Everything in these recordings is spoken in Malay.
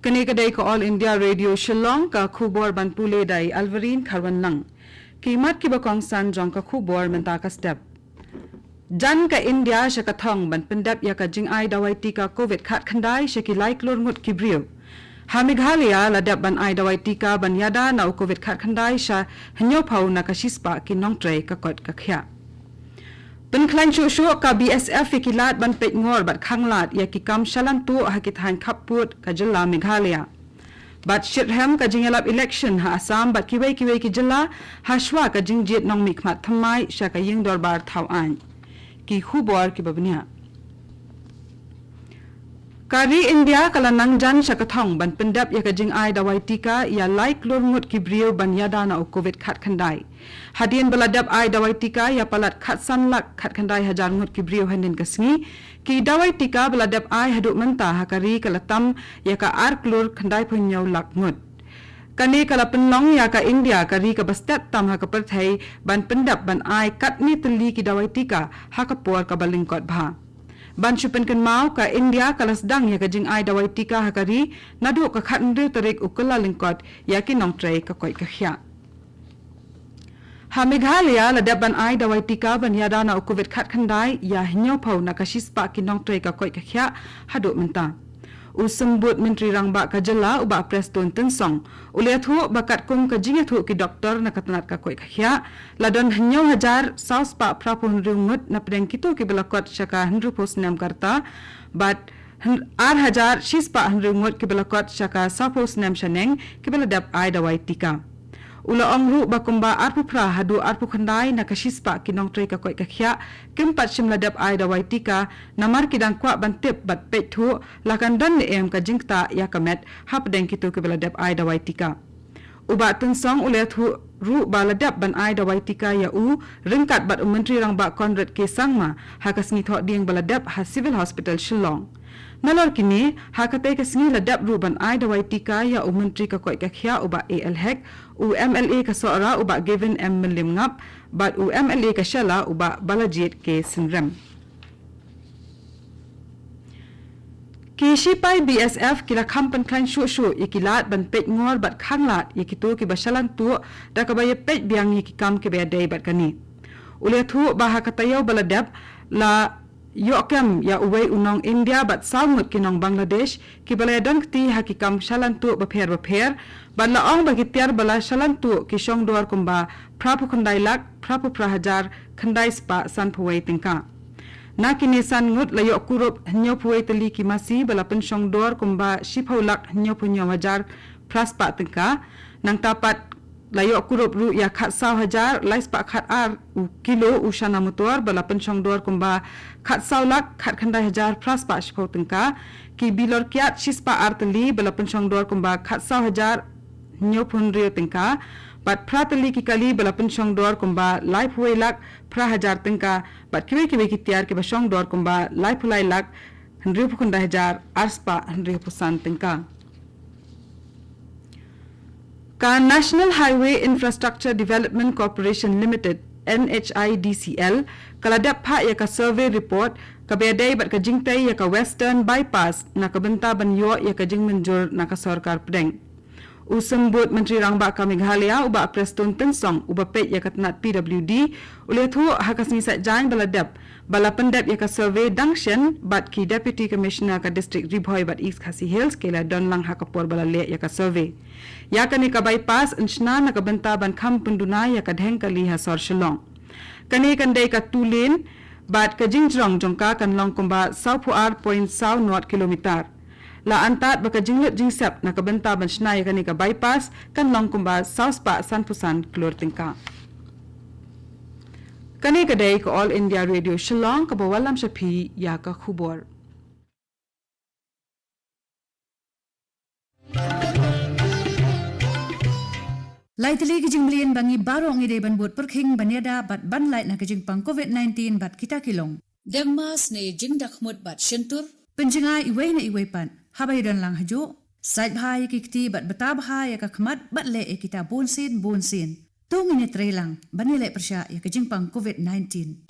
Kani kadai ko All India Radio Shillong ka khubor ban pule dai Alvarin Kharwan lang. Kimat ki bakong san jong ka khubor menta ka step. Jan ka India sha ka thong ban pendap ya ka jing ai dawai tika COVID khat khandai sha ki like lor ngut kibriu. Ha Meghalaya ladap ban ai dawai tika ban yada na COVID khat khandai sha hanyo phau na ka shispa ki nong tray ka kot ka khya. Pen klan chu ka BSF kilat ban pet ngor bat khanglat ya ki kam shalan tu ha ki than khaput ka jilla Meghalaya. Bat shitham ka jingalap election ha Assam bat kiwei ki jilla ha shwa ka jingjit nong mikmat thamai sha ka ying dorbar thau an. Ki khubor ki babnia. Kari India kala nangjan sha ka thong ban pendap ya ka jing ai dawai tika ya like lor ngut ki brio ban yada na COVID khat khandai. Hadien baladap ai dawai tika ya palat khat san lak khat khandai hajar ngut ki brio hanin kasngi ki dawai tika baladap ai hadu menta hakari kala tam ya ka ar klur khandai phunyo lak ngut. Kani kala penlong ya ka India kari ka bastat tam ha ka perthai ban pendap ban ai kat ni teli ki dawai tika ha ka por ka balingkot bha. Ban chupen kan mau ka India kalas dang ya ka jing ai dawai tika hakari nadu ka khat ndre tarik ukala lingkot ya ki nong tray ka koi ka khya. Ha Meghalaya ladap ban ai dawai tika ban yada na COVID khat khandai ya hinyo phau na ka shispa ki nong tray ka koi ka khya hadu menta. Usambut Menteri Rangba ka jala uba Preston Tensong uliathu bakat kum ka jingathu ki doktor na katanat ka koi khya ladon hanyo hajar saus pa prapun rungut na pedeng kitu ki belakot syaka hendru pos nam karta bat ar hajar shispa rungut ki belakot syaka sapos nam shaneng ki beladap ai dawai tika ula ongru bakumba arpu pra hadu arpu khandai na kashispa kinong tray ka koi ka khya kimpat shimladap ai dawai tika namar kidang kwa bantip bat pethu lakan dan ne em ka jingta ya kamet hap deng kitu ke beladap ai dawai tika uba tensong ulethu ru baladap ban ai dawai tika ya u ringkat bat Menteri Rangba Conrad K Sangma hakasngi tho ding baladap ha Civil Hospital Shillong nalor kini hakatai kasngi ladap ru ban ai dawai tika ya Menteri ka koi ka khya uba AL hek MLA ka sora uba Gavin M Lim ngap bat MLA ka shala uba Balajit K Sinram Kishipai BSF kila kampan klan shu ikilat ban pet ngor bat khanglat ikitu ki basalan tu da ka baye pet biang ikam ke bedai bat kani ule thu baha katayo baladap la Yokam ya uwei unong India bat salmut kinong Bangladesh ki baladon kti hakikam shalan tu bapher bat laong bagi tiar bala shalan tu ki shong dor kumba prapu khandai lak prapu prahajar khandai spa san phuwei tingka na kini san ngut layo kurup hnyo phuwei tali ki masi bala pen shong dor kumba shiphau lak hnyo punyo hajar praspa tingka nang tapat layo kurup ru ya khat saw hajar lais pa khat ar kilo ushana motor bala pen shong dor kumba khat saw lak khat khandai hajar praspa shiphau tingka ki bilor kiat shispa artali bala pen shong dor kumba khat saw hajar hnyo phun rio tingka bat pratali ki kali bala pen shong dor kumba lai phuwei lak pra hajar tingka bat kiwe ki tiar ki ba shong dor kumba lai phulai lak hnri phukunda hajar arspa hnri phusan tingka ka National Highway Infrastructure Development Corporation Limited NHIDCL kaladap pha ya ka survey report ka bedai bat ka jingtai ya ka Western Bypass na ka benta banyo ya ka jingmenjur na ka sarkar pedeng usambut Menteri Rangba ka Meghalaya uba Preston Tensong uba pet ya katnat PWD ulethu hakasni sajang baladap bala pendap ya ka survey dangshen bat ki Deputy Commissioner ka District Ribhoi bat East Khasi Hills kela donlang hakapor bala le ya ka survey ya kani ka bypass enchna na ka benta ban kham penduna ya ka dheng kali ha sor Shillong kani kandai ka tulin bat ka jingjrong jongka kan long kumba 0.0 north kilometer la antat baka jinglet jingsap na kabenta ban shnai kani ka bypass kan long kumba sauspa sanpusan klor tingka kani kadai ko All India Radio Shillong ka bawalam shapi ya ka khubor Laitli ki jingblian bangi baro ngide ban bot perkhing banyada bat ban lait na kijing pang COVID-19 bat kita kilong Dengmas ne jingdak mut bat shentur penjenga iwei na iwei pan habai dan lang haju sait bhai kikti bat bata bhai ka khmat bat le kita bonsin tung ini trelang banile persya ya kijing pang COVID-19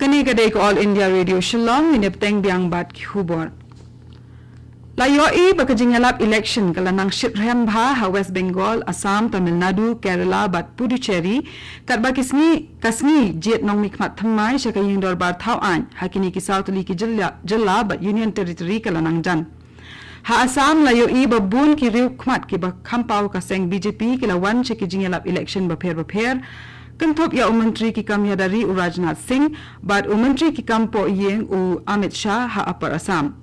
kani Kini kadai ko All India Radio Shillong minip teng biang bat ki hubor. Layo bakajing alap election kalanang Shitram Bha ha West Bengal, Assam, Tamil Nadu, Kerala bat Puducherry kat bakisni kasni jet nong mikmat thamai shakaying dorbar thau an hakini ki South li ki jilla bat Union Territory kalanang jan. Ha Assam layo babun ki riu khmat ki ba khampau ka seng BJP ki lawan shakijing alap election ba pher Kantop ya Umantri ki kam yadari u Rajnath Singh bat Umantri ki kam po yeng u Amit Shah ha Upper Assam.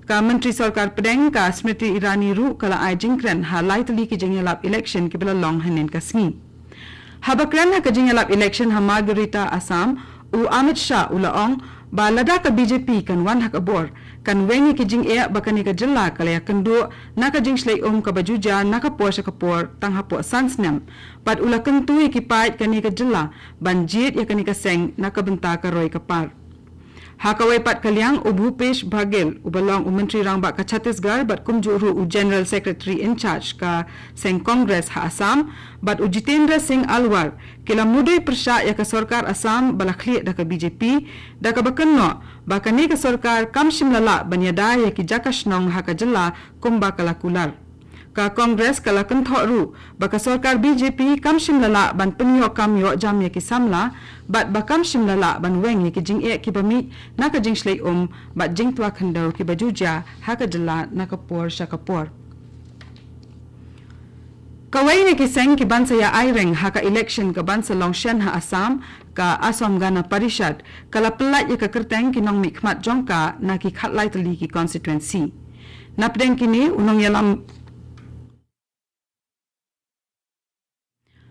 Ka Menteri Sarkar Pedeng ka Smriti Irani ru kala ai jingkran ha lightly ki jingalap election ki bela long hanen kasngi. Ha bakran ha ka jingalap election ha Margarita Assam u Amit Shah u laong ba lada ka BJP kan wan hak abor kan wengi ki jing e bakani ka jilla kala ya kando naka jing slay ka bajuja naka por sa kapor tang ha po sansnem bat ula kantu ki pait kani ka jilla banjit ya kani ka seng naka benta ka roy ka par. Hakawai pat kalyang u Bhupesh Baghel u balong u Menteri Rangba ka Chhattisgarh bat kumjuru u General Secretary in charge ka Seng Congress ha Assam bat u Jitendra Singh Alwar kila mudai persya ya ka Sarkar Assam balakhli da ka BJP da ka bakanno bakani ka Sarkar kam shimlala banyada ya ki jakashnong ha ka jilla kumba kalakular. Ka Congress kala kenthoru baka Sarkar BJP kam shimlala ban penyo kam yo jam ya ki samla bat bakam shimlala ban weng ya ki jing e ki bami naka jing shlei bat jing twa khandau ki bajuja ha ka jilla naka por shakapor. Kawai ni ki seng ki bansa ya aireng ha ka election ka bansa longshen ha Assam ka Assam Gana Parishad kala pelat ya ka kerteng ki nong mikmat jongka na ki khatlai tali ki constituency. Napdeng kini unong yalam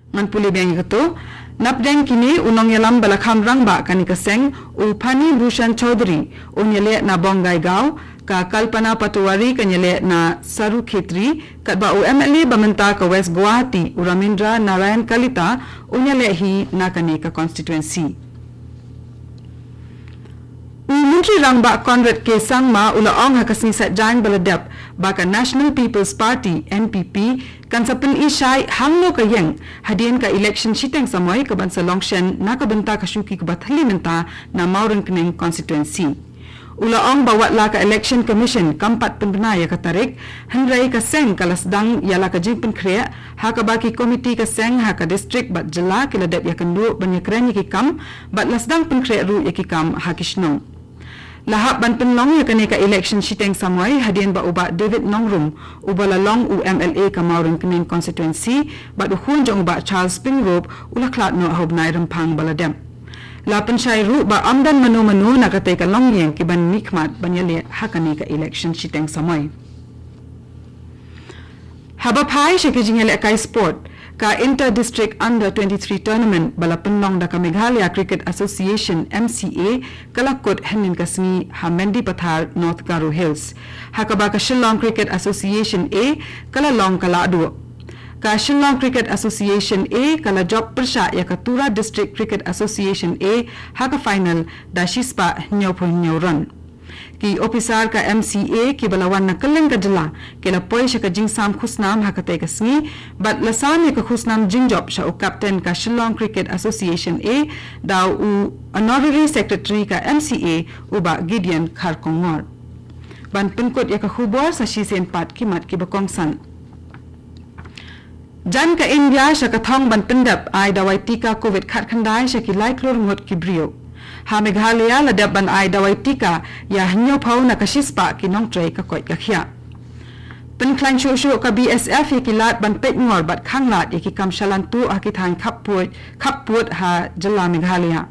ngan puli biang ito napdeng kini unong yalam balakham rangba kani kaseng u Phani Bhushan Chaudhary unyele na Bongai Gaw ka Kalpana Patwari kanyele na Saru Khetri katba u MLA bamenta ka West Guwahati u Ramindra Narayan Kalita unyele hi na kani ka constituency. Menteri Rangba Conrad K. Sangma ulaong hakasni satjan baladap baka National People's Party NPP kan sapin isay hangno kayeng hadien ka election shiteng samoy ka bansa longshen nakabenta ka syuki ka bathali menta na Mauren Kning constituency. Ulaong bawat la ka election commission kampat penbenaya ka tarik handrai ka seng kalasdang yala ka jingpen krea haka baki komiti ka seng haka district bat jela kiladap ya kandu banyakren yakikam bat lasdang penkrea ru yakikam hakishnong. Lahap ban penlong ya kani ka election shiteng samoy hadien ba uba David Nongrum ubala long u MLA ka Mauren Kning constituency bat uhun jong ba Charles Pingrove ulaklat no hobnai rempang baladem. Lapan syai ru ba amdan manu-manu nakatay ka long yang kiban mikmat banyali hakani ka election shiteng samoy. Habapai siya kijingele ka sport ka Inter-District Under-23 Tournament bala penlong da ka Meghalaya Cricket Association MCA kalakot henin kasmi ha Mendi Pathar North Garo Hills. Hakaba ka Shillong Cricket Association A kala long kala adu. Ka Shillong Cricket Association A kala job persya ya ka Tura District Cricket Association A haka final da shispa nyaw run. Ki officer ka MCA ki balawan na kaleng kadala kila poy siya ka jingsam khusnam hakatay kasngi bat lasan ka khusnam jingjop siya o captain ka Shillong Cricket Association A daw u honorary secretary ka MCA uba Gideon Kharkongor. Ban penkot ya ka khubor sa shisen pat kimat ki bakongsan. Jan ka India siya ka thong ban pendap ay dawai tika COVID khatkhandai siya ki laiklor ngot ki brio. Ha Meghalaya ladap ban ay dawai tika ya hanyo pau na kashispa kinong tray ka koit kakhya. Penklan shushu ka BSF ya kilat ban pet ngor bat khanglat ya ki kam shalantu akithan khapput ha jala Meghalaya.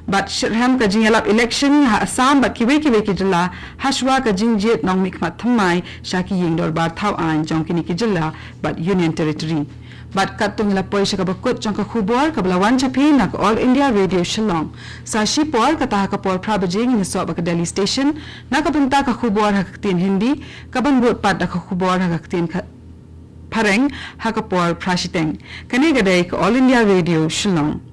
Bat shirham ka jingalap election ha Assam bat kiwe ki jala hashwa ka jingjit nong mikmat thamai shaki ying dorbar thau an jong kini ki jala bat Union Territory. Bat katung lapoy siya kabakot jang kakubor kabalawan chapi na All India Radio Shillong. Sa shipor kataha kapor prabajing ni so baka Delhi Station nakabenta kakubor hakaktin Hindi kabanbot pat kakubor hakaktin pareng hakapor prashiteng. Kanigaday ka All India Radio Shillong.